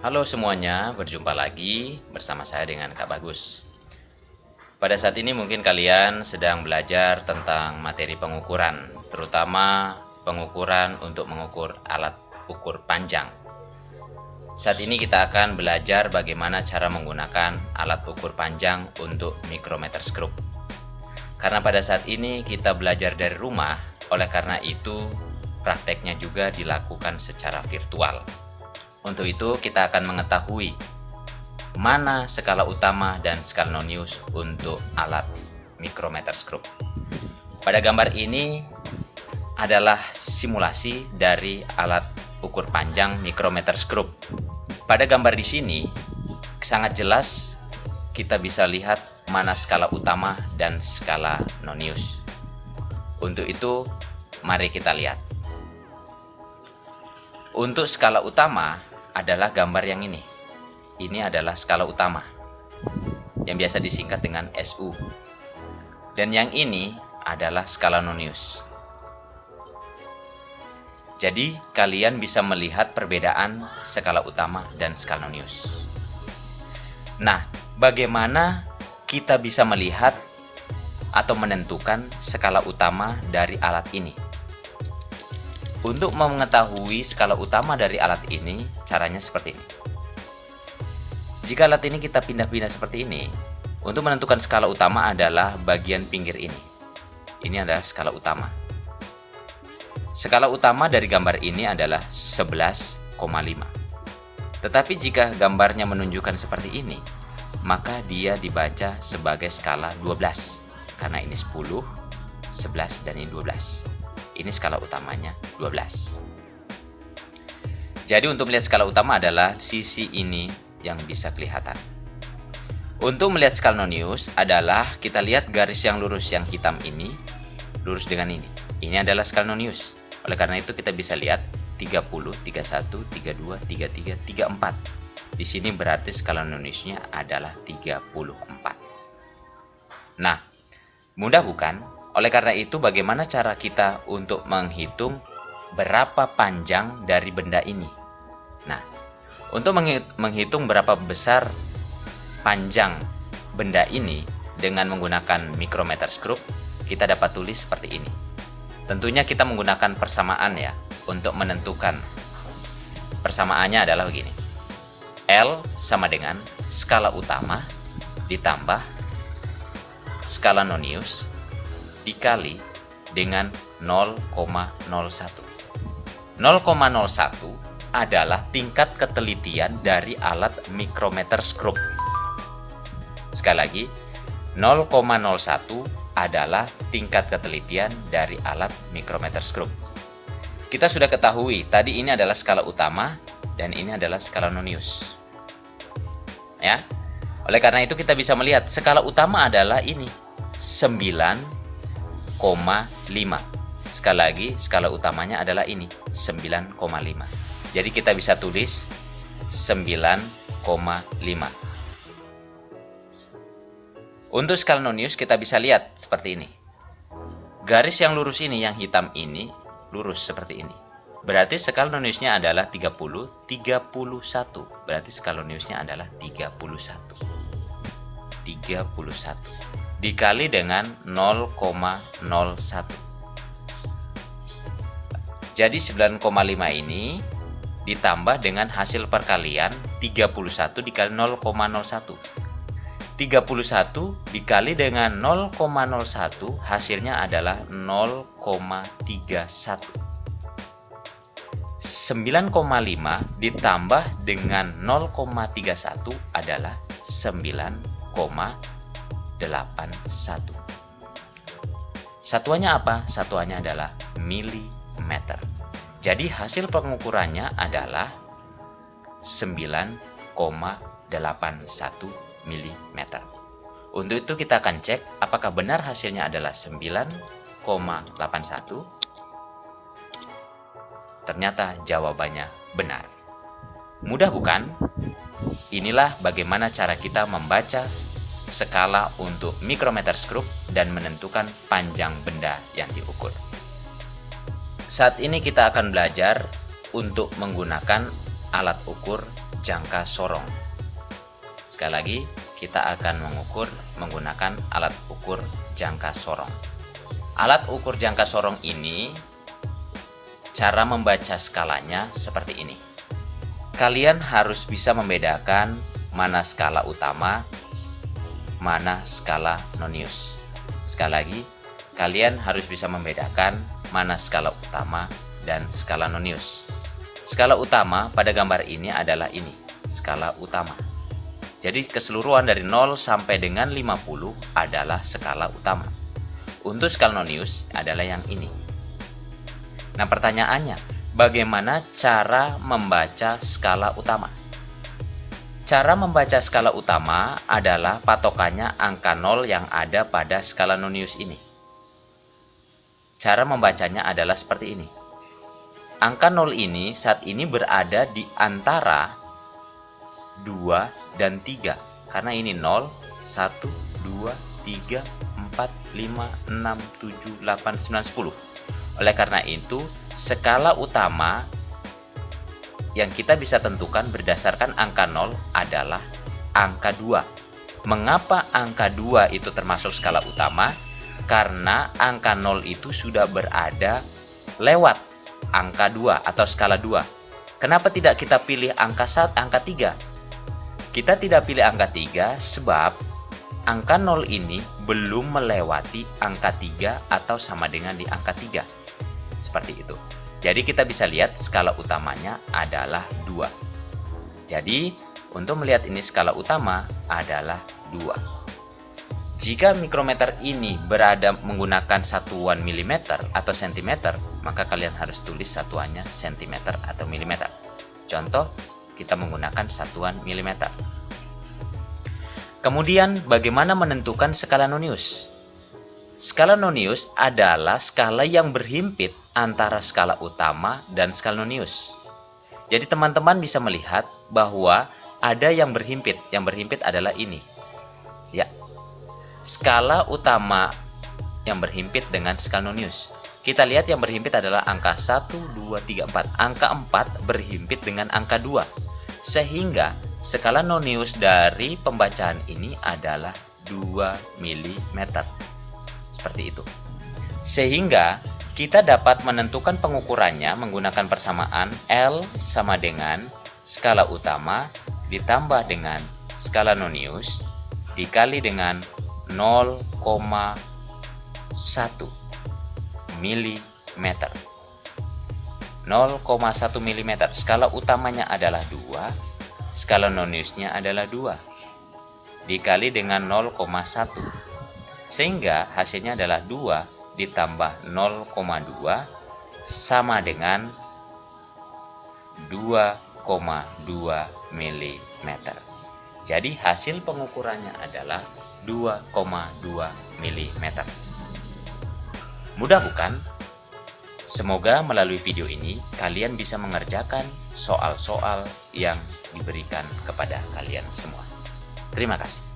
Halo semuanya, berjumpa lagi bersama saya dengan Kak Bagus. Pada saat ini mungkin kalian sedang belajar tentang materi pengukuran, terutama pengukuran untuk mengukur alat ukur panjang. Saat ini kita akan belajar bagaimana cara menggunakan alat ukur panjang untuk micrometer screw. Karena pada saat ini kita belajar dari rumah, oleh karena itu prakteknya juga dilakukan secara virtual. Untuk itu kita akan mengetahui mana skala utama dan skala non-use untuk alat micrometer screw. Pada gambar ini adalah simulasi dari alat ukur panjang micrometer screw. Pada gambar di sini sangat jelas kita bisa lihat mana skala utama dan skala non-use. Untuk itu mari kita lihat. Untuk skala utama adalah gambar yang ini. Ini adalah skala utama yang biasa disingkat dengan SU. Dan yang ini adalah skala non-use. Jadi kalian bisa melihat perbedaan skala utama dan skala non-use. Nah, bagaimana kita bisa melihat atau menentukan skala utama dari alat ini? Untuk mengetahui skala utama dari alat ini, caranya seperti ini. Jika alat ini kita pindah-pindah seperti ini, untuk menentukan skala utama adalah bagian pinggir ini. Ini adalah skala utama. Skala utama dari gambar ini adalah 11,5. Tetapi jika gambarnya menunjukkan seperti ini, maka dia dibaca sebagai skala 12. Karena ini 10, 11, dan ini 12. Ini skala utamanya 12. Jadi untuk melihat skala utama adalah sisi ini yang bisa kelihatan. Untuk melihat skala non-use adalah kita lihat garis yang lurus yang hitam ini lurus dengan ini. Ini adalah skala non-use. Oleh karena itu kita bisa lihat 30, 31, 32, 33, 34. Di sini berarti skala non-use-nya adalah 34. Nah, mudah bukan? Oleh karena itu, bagaimana cara kita untuk menghitung berapa panjang dari benda ini? Nah, untuk menghitung berapa besar panjang benda ini dengan menggunakan micrometer screw, kita dapat tulis seperti ini. Tentunya kita menggunakan persamaan ya, untuk menentukan. Persamaannya adalah begini. L sama dengan skala utama ditambah skala non-use dikali dengan 0,01. 0,01 adalah tingkat ketelitian dari alat micrometer screw. Sekali lagi, 0,01 adalah tingkat ketelitian dari alat micrometer screw. Kita sudah ketahui, tadi ini adalah skala utama dan ini adalah skala non-use. Ya. Oleh karena itu kita bisa melihat skala utama adalah ini, 9,5. Sekali lagi, skala utamanya adalah ini, 9,5. Jadi kita bisa tulis 9,5. Untuk skala non-use kita bisa lihat seperti ini. Garis yang lurus ini, yang hitam ini, lurus seperti ini. Berarti skala non-use-nya adalah 30, 31. Berarti skala non-use-nya adalah 31. 31. Dikali dengan 0,01. Jadi 9,5 ini ditambah dengan hasil perkalian 31 dikali 0,01. 31 dikali dengan 0,01 hasilnya adalah 0,31. 9,5 ditambah dengan 0,31 adalah 9,81. Satuannya apa? Satuannya adalah milimeter. Jadi hasil pengukurannya adalah 9,81 milimeter. Untuk itu kita akan cek apakah benar hasilnya adalah 9,81. Ternyata jawabannya benar. Mudah bukan? Inilah bagaimana cara kita membaca skala untuk micrometer screw dan menentukan panjang benda yang diukur. Saat ini kita akan belajar untuk menggunakan alat ukur jangka sorong. Sekali lagi, kita akan mengukur menggunakan alat ukur jangka sorong. Alat ukur jangka sorong ini, cara membaca skalanya seperti ini. Kalian harus bisa membedakan mana skala utama, mana skala nonius. Sekali lagi, kalian harus bisa membedakan mana skala utama dan skala nonius. Skala utama pada gambar ini adalah ini, skala utama. Jadi keseluruhan dari 0 sampai dengan 50 adalah skala utama. Untuk skala nonius adalah yang ini. Nah, pertanyaannya, bagaimana cara membaca skala utama? Cara membaca skala utama adalah patokannya angka 0 yang ada pada skala nonius ini. Cara membacanya adalah seperti ini. Angka 0 ini saat ini berada di antara 2 dan 3. Karena ini 0, 1, 2, 3, 4, 5, 6, 7, 8, 9, 10. Oleh karena itu, skala utama yang kita bisa tentukan berdasarkan angka 0 adalah angka 2. Mengapa angka 2 itu termasuk skala utama? Karena angka 0 itu sudah berada lewat angka 2 atau skala 2. Kenapa tidak kita pilih angka 3? Kita tidak pilih angka 3 sebab angka 0 ini belum melewati angka 3 atau sama dengan di angka 3. Seperti itu. Jadi kita bisa lihat skala utamanya adalah 2. Jadi untuk melihat ini skala utama adalah 2. Jika mikrometer ini berada menggunakan satuan milimeter atau sentimeter, maka kalian harus tulis satuannya sentimeter atau milimeter. Contoh, kita menggunakan satuan milimeter. Kemudian bagaimana menentukan skala nonius? Skala nonius adalah skala yang berhimpit antara skala utama dan skala nonius. Jadi teman-teman bisa melihat bahwa ada yang berhimpit. Yang berhimpit adalah ini. Ya. Skala utama yang berhimpit dengan skala nonius. Kita lihat yang berhimpit adalah angka 1, 2, 3, 4. Angka 4 berhimpit dengan angka 2. Sehingga skala nonius dari pembacaan ini adalah 2 mm. Seperti itu. Sehingga kita dapat menentukan pengukurannya menggunakan persamaan L sama dengan skala utama ditambah dengan skala nonius dikali dengan 0,1 mm. 0,1 mm. Skala utamanya adalah 2, skala noniusnya adalah 2 dikali dengan 0,1. Sehingga hasilnya adalah 2 ditambah 0,2 sama dengan 2,2 mm. Jadi hasil pengukurannya adalah 2,2 mm. Mudah bukan? Semoga melalui video ini kalian bisa mengerjakan soal-soal yang diberikan kepada kalian semua. Terima kasih.